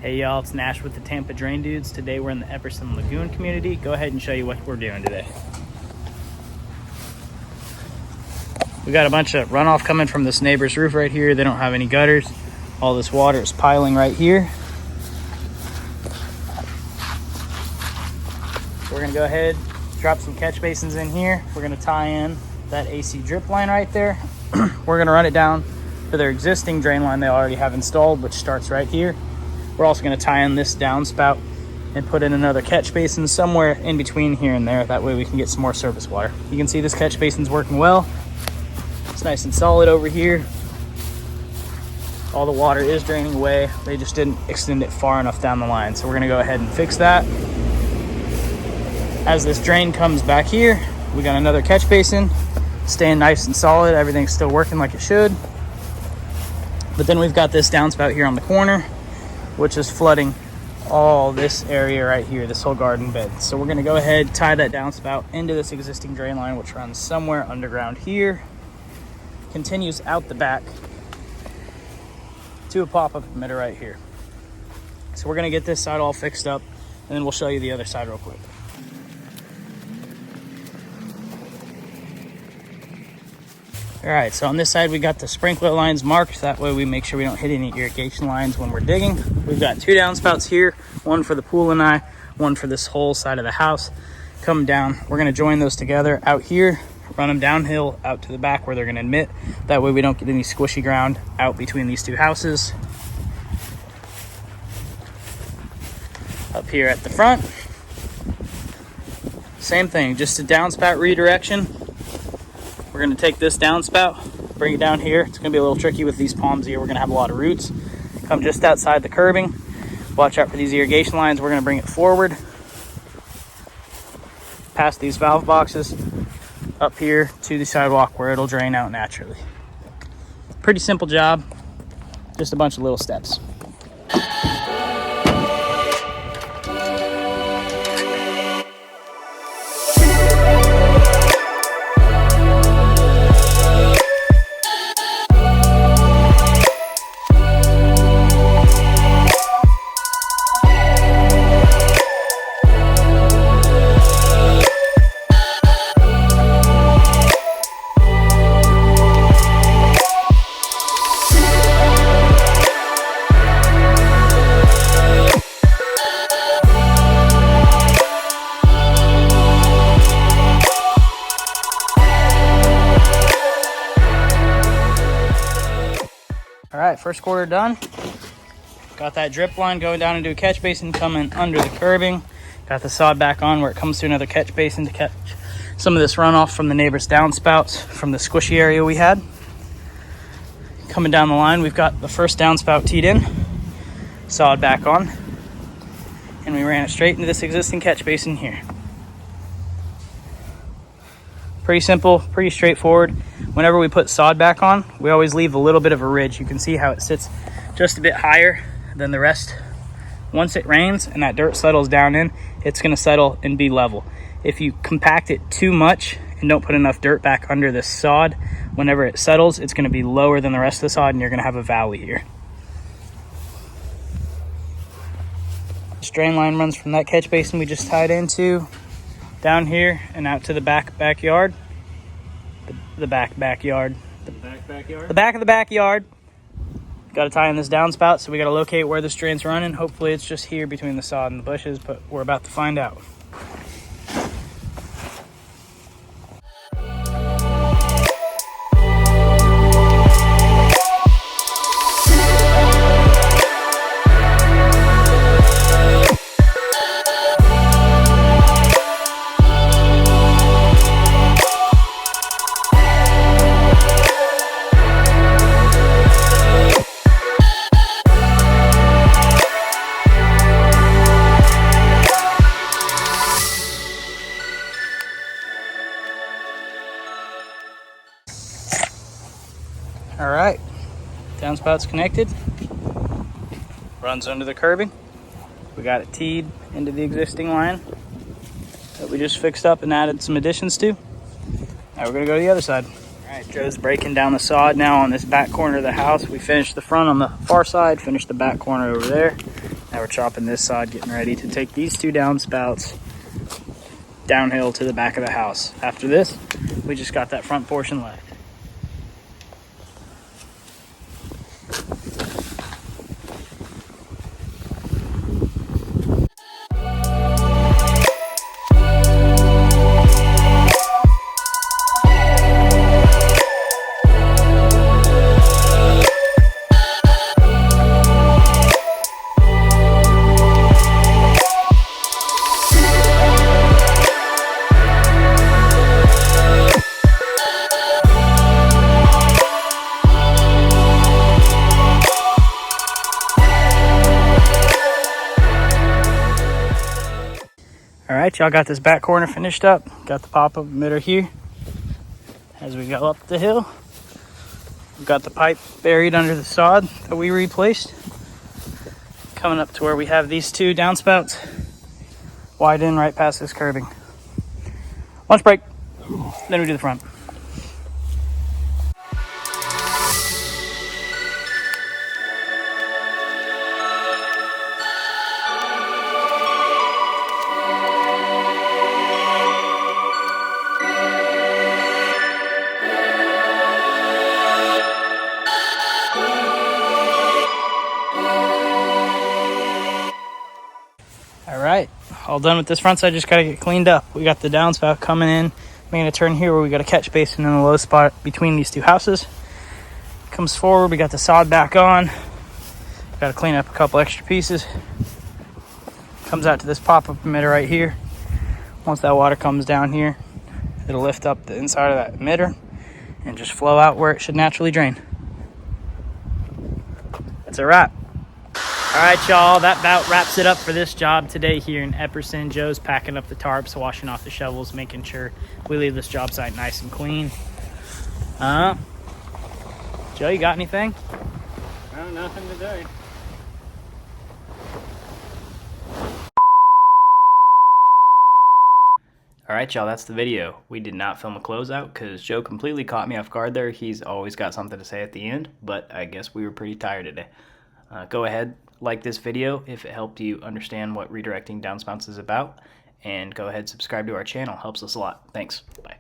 Hey y'all, it's Nash with the Tampa Drain Dudes. Today we're in the Epperson Lagoon community. Go ahead and show you what we're doing today. We got a bunch of runoff coming from this neighbor's roof right here. They don't have any gutters. All this water is piling right here. So we're gonna go ahead, drop some catch basins in here. We're gonna tie in that AC drip line right there. We're gonna run it down to their existing drain line they already have installed, which starts right here. We're also going to tie in this downspout and put in another catch basin somewhere in between here and there. That way we can get some more surface water. You can see this catch basin's working well. It's nice and solid over here. All the water is draining away. They just didn't extend it far enough down the line. So we're going to go ahead and fix that. As this drain comes back here, we got another catch basin staying nice and solid. Everything's still working like it should. But then we've got this downspout here on the corner, which is flooding all this area right here, this whole garden bed. So we're gonna go ahead, tie that downspout into this existing drain line, which runs somewhere underground here, continues out the back to a pop-up emitter right here. So we're gonna get this side all fixed up, and then we'll show you the other side real quick. All right, so on this side, we got the sprinkler lines marked. That way we make sure we don't hit any irrigation lines when we're digging. We've got two downspouts here, one for the pool and one for this whole side of the house. Come down, we're gonna join those together out here, run them downhill out to the back where they're gonna emit. That way we don't get any squishy ground out between these two houses. Up here at the front, same thing, just a downspout redirection. We're gonna take this downspout, bring it down here. It's gonna be a little tricky with these palms here. We're gonna have a lot of roots. Come just outside the curbing. Watch out for these irrigation lines. We're gonna bring it forward, past these valve boxes, up here to the sidewalk where it'll drain out naturally. Pretty simple job, just a bunch of little steps. All right, first quarter done. Got that drip line going down into a catch basin coming under the curbing. Got the sod back on where it comes to another catch basin to catch some of this runoff from the neighbor's downspouts from the squishy area we had. Coming down the line, we've got the first downspout teed in, sod back on, and we ran it straight into this existing catch basin here. Pretty simple, pretty straightforward. Whenever we put sod back on, we always leave a little bit of a ridge. You can see how it sits just a bit higher than the rest. Once it rains and that dirt settles down in, it's gonna settle and be level. If you compact it too much and don't put enough dirt back under this sod, whenever it settles, it's gonna be lower than the rest of the sod and you're gonna have a valley here. This drain line runs from that catch basin we just tied into down here and out to the backyard. The back of the backyard. Got to tie in this downspout, so we got to locate where this drain's running. Hopefully it's just here between the sod and the bushes, but we're about to find out. All right, downspout's connected, runs under the curbing. We got it teed into the existing line that we just fixed up and added some additions to. Now we're gonna go to the other side. Alright, Joe's breaking down the sod now on this back corner of the house. We finished the front on the far side, finished the back corner over there. Now we're chopping this side, getting ready to take these 2 downspouts downhill to the back of the house. After this, we just got that front portion left. Alright, y'all, got this back corner finished up. Got the pop-up emitter here. As we go up the hill, we've got the pipe buried under the sod that we replaced. Coming up to where we have these 2 downspouts widen right past this curbing. Lunch break, then we do the front. Alright, all done with this front side, just gotta get cleaned up. We got the downspout coming in, making a turn here where we got a catch basin in the low spot between these 2 houses. Comes forward, we got the sod back on. Gotta clean up a couple extra pieces. Comes out to this pop-up emitter right here. Once that water comes down here, it'll lift up the inside of that emitter and just flow out where it should naturally drain. That's a wrap. Alright, y'all, that about wraps it up for this job today here in Epperson. Joe's packing up the tarps, washing off the shovels, making sure we leave this job site nice and clean. Joe, you got anything? No, nothing today. Alright, y'all, that's the video. We did not film a closeout because Joe completely caught me off guard there. He's always got something to say at the end, but I guess we were pretty tired today. Go ahead, like this video if it helped you understand what redirecting downspouts is about, and go ahead, subscribe to our channel. Helps us a lot. Thanks. Bye.